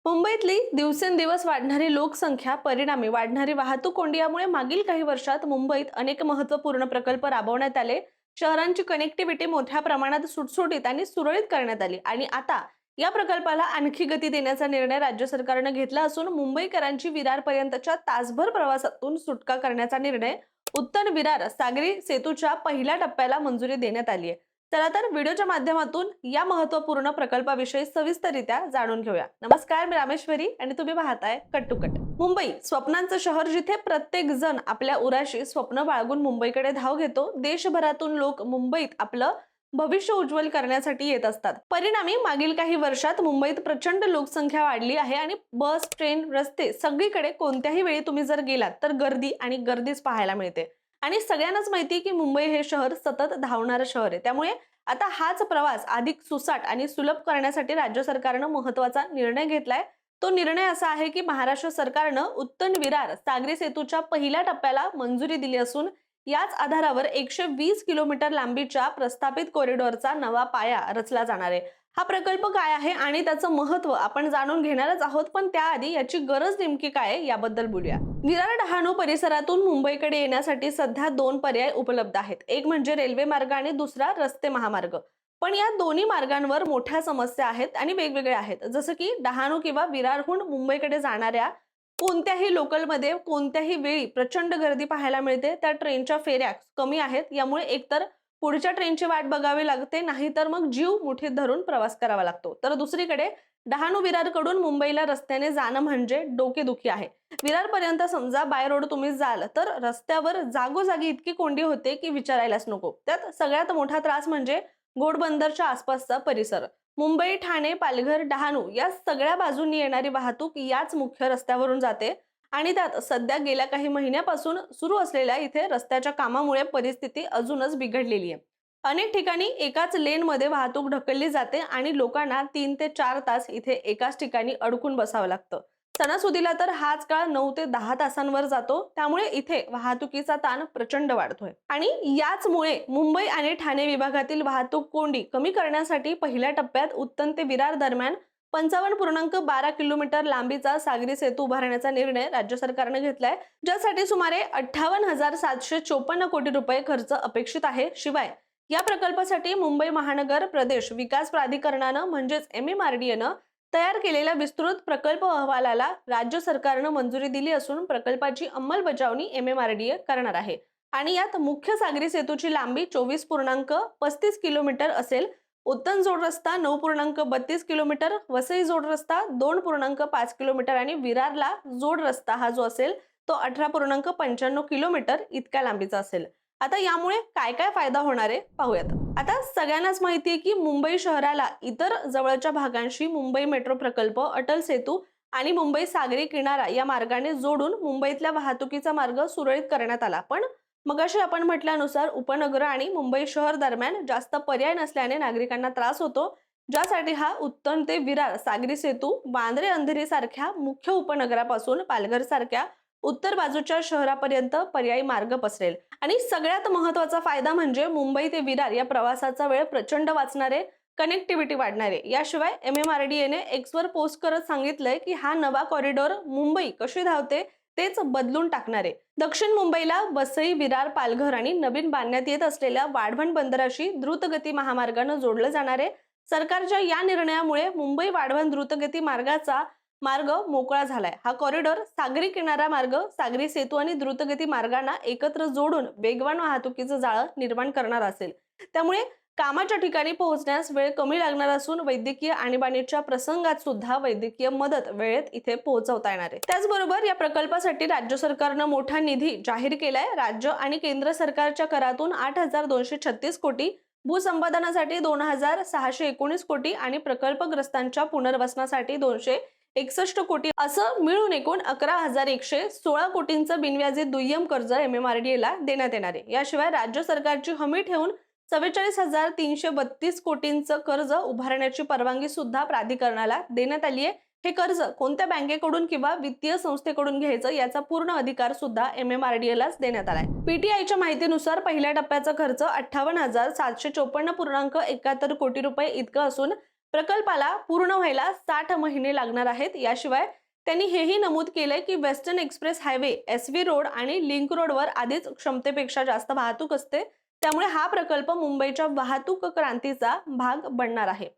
मुंबईतली दिवसेंदिवस वाढणारी लोकसंख्या परिणामी वाढणारी वाहतूक कोंडी यामुळे मागील काही वर्षात मुंबईत अनेक महत्त्वपूर्ण प्रकल्प राबवण्यात आले. शहरांची कनेक्टिव्हिटी मोठ्या प्रमाणात सुटसुटीत आणि सुरळीत करण्यात आली आणि आता या प्रकल्पाला आणखी गती देण्याचा निर्णय राज्य सरकारने घेतला असून मुंबईकरांची विरारपर्यंतच्या तासभर प्रवासातून सुटका करण्याचा निर्णय उत्तर विरार सागरी सेतूच्या पहिल्या टप्प्याला मंजुरी देण्यात आली आहे. चला तर व्हिडिओच्या माध्यमातून या महत्त्वपूर्ण प्रकल्पाविषयी सविस्तररित्या जाणून घेऊया. नमस्कार, मी रामेश्वरी आणि तुम्ही पाहताय कट टू कट. मुंबई स्वप्नांचं शहर, जिथे प्रत्येक जण आपल्या उराशी स्वप्न बाळगून मुंबईकडे धाव घेतो. देशभरातून लोक मुंबईत आपलं भविष्य उज्ज्वल करण्यासाठी येत असतात. परिणामी मागील काही वर्षात मुंबईत प्रचंड लोकसंख्या वाढली आहे आणि बस, ट्रेन, रस्ते सगळीकडे कोणत्याही वेळी तुम्ही जर गेलात तर गर्दी आणि गर्दीच पाहायला मिळते. आणि सगळ्यांनाच माहिती आहे की मुंबई हे शहर सतत धावणारं शहर आहे. त्यामुळे आता हाच प्रवास अधिक सुसाट आणि सुलभ करण्यासाठी राज्य सरकारनं महत्त्वाचा निर्णय घेतलाय. तो निर्णय असा आहे की महाराष्ट्र सरकारनं उत्तन विरार सागरी सेतूच्या पहिल्या टप्प्याला मंजुरी दिली असून याच आधारावर 120 किलोमीटर लांबीच्या प्रस्तावित कॉरिडॉरचा नवा पाया रचला जाणार आहे. हा प्रकल्प काय आहे आणि त्याचं महत्त्व आपण जाणून घेणारच आहोत, पण त्याआधी याची गरज नेमकी काय आहे याबद्दल बोलूया. विरार डहाणू परिसरातून मुंबईकडे येण्यासाठी सध्या दोन पर्याय उपलब्ध आहेत. एक म्हणजे रेल्वे मार्ग आणि दुसरा रस्ते महामार्ग. पण या दोन्ही मार्गांवर मोठ्या समस्या आहेत आणि वेगवेगळ्या आहेत. जसं की डहाणू किंवा विरारहून मुंबईकडे जाणाऱ्या कोणत्याही लोकलमध्ये कोणत्याही वेळी प्रचंड गर्दी पाहायला मिळते. त्या ट्रेनच्या फेऱ्या कमी आहेत, यामुळे एकतर पुढच्या ट्रेनची वाट बघावी लागते, नाहीतर मग जीव मुठीत धरून प्रवास करावा लागतो. तर दुसरीकडे डहाणू विरारकडून मुंबईला रस्त्याने जाणं म्हणजे डोकेदुखी आहे. विरारपर्यंत समजा बाय रोड तुम्ही जाल तर रस्त्यावर जागोजागी इतकी कोंडी होते की विचारायलाच नको. त्यात सगळ्यात मोठा त्रास म्हणजे घोडबंदरच्या आसपासचा परिसर. मुंबई, ठाणे, पालघर, डहाणू या सगळ्या बाजूंनी येणारी वाहतूक याच मुख्य रस्त्यावरून जाते आणि त्यात सध्या गेल्या काही महिन्यापासून सुरू असलेल्या इथे रस्त्याच्या कामामुळे परिस्थिती अजूनच बिघडलेली आहे. अनेक ठिकाणी एकाच लेनमध्ये वाहतूक ढकलली जाते आणि लोकांना 3 ते 4 तास इथे एकाच ठिकाणी अडकून बसावं लागतं. सणासुदीला तर हाच काळ 9 ते 10 तासांवर जातो. त्यामुळे इथे वाहतुकीचा ताण प्रचंड वाढतोय आणि याचमुळे मुंबई आणि ठाणे विभागातील वाहतूक कोंडी कमी करण्यासाठी पहिल्या टप्प्यात उत्तन ते विरार दरम्यान 55.12 किलोमीटर लांबीचा सागरी सेतू उभारण्याचा निर्णय राज्य सरकारने घेतलाय, ज्यासाठी सुमारे 58,754 कोटी रुपये खर्च अपेक्षित आहे. शिवाय या प्रकल्पासाठी मुंबई महानगर प्रदेश विकास प्राधिकरणानं म्हणजेच MMRDAनं तयार केलेल्या विस्तृत प्रकल्प अहवालाला राज्य सरकारनं मंजुरी दिली असून प्रकल्पाची अंमलबजावणी MMRDA करणार आहे. आणि यात मुख्य सागरी सेतूची लांबी 24.35 किलोमीटर असेल. उत्तन जोड रस्ता 9.32 किलोमीटर, वसई जोड रस्ता 2.5 किलोमीटर आणि विरारला जोड रस्ता हा जो असेल तो 18.95 किलोमीटर इतक्या लांबीचा असेल. आता यामुळे काय काय फायदा होणार आहे पाहूयात. आता सगळ्यांनाच माहिती आहे की मुंबई शहराला इतर जवळच्या भागांशी मुंबई मेट्रो प्रकल्प, अटल सेतू आणि मुंबई सागरी किनारा या मार्गाने जोडून मुंबईतल्या वाहतुकीचा मार्ग सुरळीत करण्यात आला. पण मगाशी आपण म्हटल्यानुसार उपनगर आणि मुंबई शहर दरम्यान जास्त पर्याय नसल्याने नागरिकांना त्रास होतो, ज्यासाठी हा उत्तन ते विरार सागरी सेतू वांद्रे अंधेरी सारख्या मुख्य उपनगरापासून पालघर सारख्या उत्तर बाजूच्या शहरापर्यंत पर्यायी मार्ग पसरेल. आणि सगळ्यात महत्त्वाचा फायदा म्हणजे मुंबई ते विरार या प्रवासाचा वेळ प्रचंड वाचणारे, कनेक्टिव्हिटी वाढणारे. याशिवाय MMRDAने एक्सवर पोस्ट करत सांगितलंय की हा नवा कॉरिडॉर मुंबई कशी धावते तेच बदलून टाकणार आहे. दक्षिण मुंबईला वसई, विरार, पालघर आणि नवीन बांधण्यात येत असलेल्या वाढवण बंदराशी द्रुतगती महामार्गाने जोडलं जाणार आहे. सरकारच्या या निर्णयामुळे मुंबई वाढवण द्रुतगती मार्गाचा मार्ग मोकळा झालाय. हा कॉरिडॉर सागरी किनारा मार्ग, सागरी सेतू आणि द्रुतगती मार्गांना एकत्र जोडून वेगवान वाहतुकीचं जाळं निर्माण करणार असेल. त्यामुळे कामाच्या ठिकाणी पोहोचण्यास वेळ कमी लागणार असून वैद्यकीय आणीबाणीच्या प्रसंगात सुद्धा वैद्यकीय मदत वेळेत इथे पोहोचवता येणार आहे. त्याचबरोबर या प्रकल्पासाठी राज्य सरकारनं मोठा निधी जाहीर केलाय. राज्य आणि केंद्र सरकारच्या करातून 8,236 कोटी, भूसंपादनासाठी 2,619 कोटी आणि प्रकल्पग्रस्तांच्या पुनर्वसनासाठी 261 कोटी असं मिळून एकूण 11,116 कोटींचं बिनव्याजी दुय्यम कर्ज MMRDAला देण्यात येणार आहे. याशिवाय राज्य सरकारची हमी ठेवून 44,332 कोटींचं कर्ज उभारण्याची परवानगी सुद्धा प्राधिकरणाला देण्यात आली आहे. हे कर्ज कोणत्या बँकेकडून किंवा वित्तीय संस्थेकडून घ्यायचं याचा पूर्ण अधिकार सुद्धा MMRDAलाच देण्यात आलाय. PTIच्या माहितीनुसार पहिल्या टप्प्याचा खर्च 58,754.71 कोटी रुपये इतका असून प्रकल्पाला पूर्ण व्हायला 60 महिने लागणार आहेत। याशिवाय त्यांनी हेही नमूद केलंय की वेस्टर्न एक्सप्रेस हायवे, एसव्ही रोड आणि लिंक रोडवर आधीच क्षमतेपेक्षा जास्त वाहतूक असते, त्यामुळे हा प्रकल्प मुंबईच्या वाहतूक क्रांतीचा भाग बनणार आहे।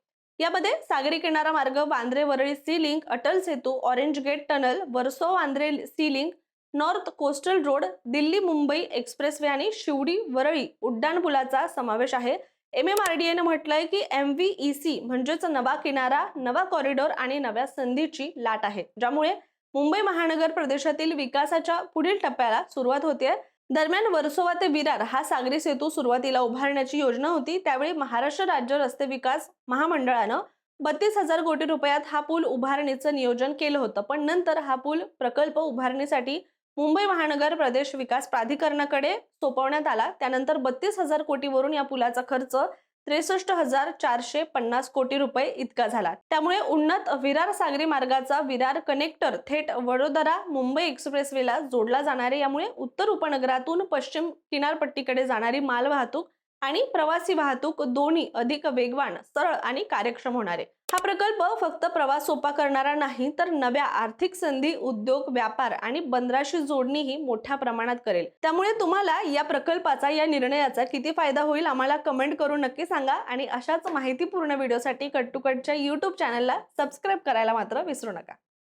यामध्ये सागरी किनारा मार्ग, Vandre Worli sea link, Atal Setu, orange gate tunnel, Versova Vandre sea link, north coastal road, Delhi Mumbai expressway आणि शिवडी वरळी उड्डाणपुलाचा समावेश आहे। MMRDA ने म्हटलंय की MVEC म्हणजेच नवा किनारा, नवा कॉरिडॉर आणि नव्या संधीची लाट आहे, ज्यामुळे मुंबई महानगर प्रदेशातील विकासाच्या पुढील टप्प्याला सुरुवात होते। दरम्यान वर्सोवा ते विरार हा सागरी सेतू सुरुवातीला उभारण्याची योजना होती। त्यावेळी महाराष्ट्र राज्य रस्ते विकास महामंडळानं 32,000 कोटी रुपयात हा पूल उभारणीचं नियोजन केलं होतं, पण नंतर हा पूल प्रकल्प उभारणीसाठी मुंबई महानगर प्रदेश विकास प्राधिकरणाकडे सोपवण्यात आला। त्यानंतर 32,000 कोटीवरून या पुलाचा खर्च 63,450 कोटी रुपये इतका झाला। त्यामुळे उन्नत विरार सागरी मार्गाचा विरार कनेक्टर थेट वडोदरा मुंबई एक्सप्रेसवेला जोडला जाणार आहे। यामुळे उत्तर उपनगरातून पश्चिम किनारपट्टीकडे जाणारी माल वाहतूक आणि प्रवासी वाहतूक दोन्ही अधिक वेगवान, सरळ आणि कार्यक्षम होणार आहे। हा प्रकल्प फक्त प्रवास सोपा करणारा नाही, तर नव्या आर्थिक संधी, उद्योग, व्यापार आणि बंदराशी जोडणीही मोठ्या प्रमाणात करेल। त्यामुळे तुम्हाला या प्रकल्पाचा, या निर्णयाचा किती फायदा होईल आम्हाला कमेंट करून नक्की सांगा आणि अशाच माहितीपूर्ण व्हिडिओसाठी कट टू कटच्या YouTube चॅनलला सबस्क्राइब करायला मात्र विसरू नका।